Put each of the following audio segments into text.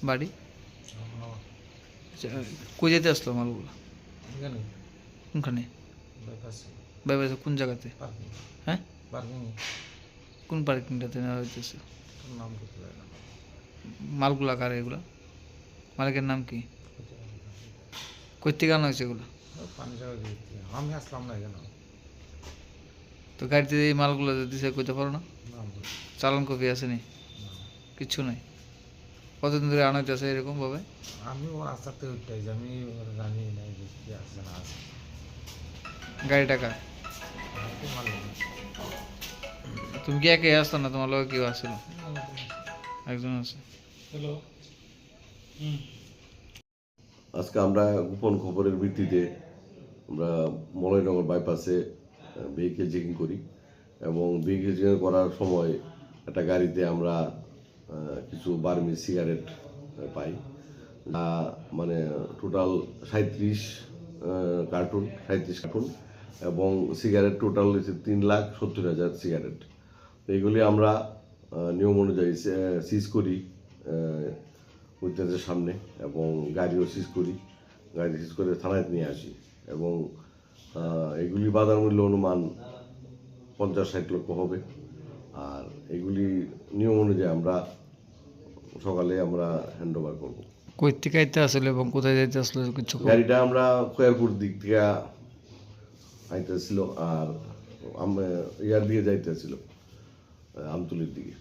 বাড়ি কই যেতে আসলো মালগুলো? কোনখানে? বাইপাসে কোন জায়গাতে? হ্যাঁ, কোন পার্কিংটাতে নেওয়া হইতেছে? মালগুলা কার এগুলা? মালিকের নাম কি? কই থেকে আনা হয়েছে এগুলো? আমি আসলাম না এখানে। তো গাড়িতে এই মালগুলো দিছে কইতে পারো না? চালান কপি আসেনি? কিচ্ছু নাই? কতদিন ধরে আনা হইতেছে এরকম ভাবে? আমি ও রাস্তাতে উঠতেছি, আমি জানি না যে কি আছে না আছে। গাড়ি টাকা আমাকে মালুম না। তুমি কি একাই আসতো না, তোমার লগে কেউ আসছিল? একজন আছে। হ্যালো। আজকে আমরা গোপন খবরের ভিত্তিতে আমরা মলয়নগর বাইপাসে ভেহিকেল চেকিং করি এবং ভেহিকেল চেকিং করার সময় একটা গাড়িতে আমরা কিছু বার্মি সিগারেট পাই, যা মানে টোটাল 37 কার্টুন এবং সিগারেট টোটাল হচ্ছে 3,70,000 সিগারেট। এইগুলি আমরা নিয়ম অনুযায়ী সিজ করি উইটনেসের সামনে এবং গাড়িও সিজ করি, গাড়ি সিজ করে থানায় নিয়ে আসি এবং এগুলি বাজার মূল্য অনুমান 50-60 লক্ষ হবে। আর এগুলি নিয়ম অনুযায়ী আমরা সকালে আমরা হ্যান্ড ওভার করবো। কই থেকে আইতে আসলে এবং কোথায় যাইতে আসলে কিছু গাড়িটা আমরা খয়ারপুর দিক থেকে আইতেছিল আর ইয়ার দিকে যাইতেছিল আমতুলির দিকে।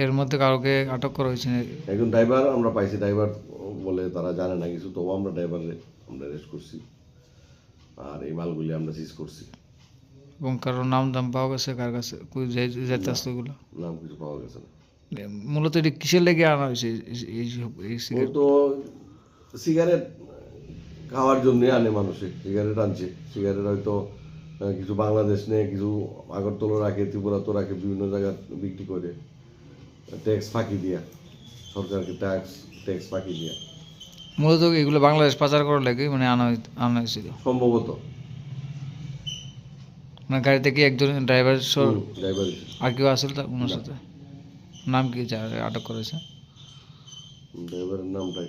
এর মধ্যে কাউকে আটক করা হয়েছে? একজন ড্রাইভার আমরা পাইছি, ড্রাইভার বলে তারা জানে না কিছু, তবু আমরা ড্রাইভারে আমরা অ্যারেস্ট করছি আর এই মালগুলি আমরা সিজ করছি। এবং কারোর নাম দাম পাওয়া গেছে কার কাছে যাইতে আসলো এগুলো? নাম কিছু পাওয়া গেছে না। মূলত এটি কিসের লেগে আনা হয়েছে এই ও সিগারেট? তো সিগারেট খাওয়ার জন্য আনে, মানুষে সিগারেট আনছে। সিগারেট হয়তো কিছু বাংলাদেশ নেই, কিছু আগরতলা রাখে, ত্রিপুরা তো রাখে, বিভিন্ন জায়গায় বিক্রি করে ট্যাক্স ফাঁকি দিয়া, সরকারকে ট্যাক্স ফাঁকি দিয়া মূলত এগুলো বাংলাদেশ পাচার করার লাগে মানে আনা হয়েছিল সম্ভবত। মানে গাড়িতে কি একজন ড্রাইভার ড্রাইভার আর কেউ আসলে ওনার সাথে? নাম কি যা আটক করেছে? ড্রাইভারের নামটা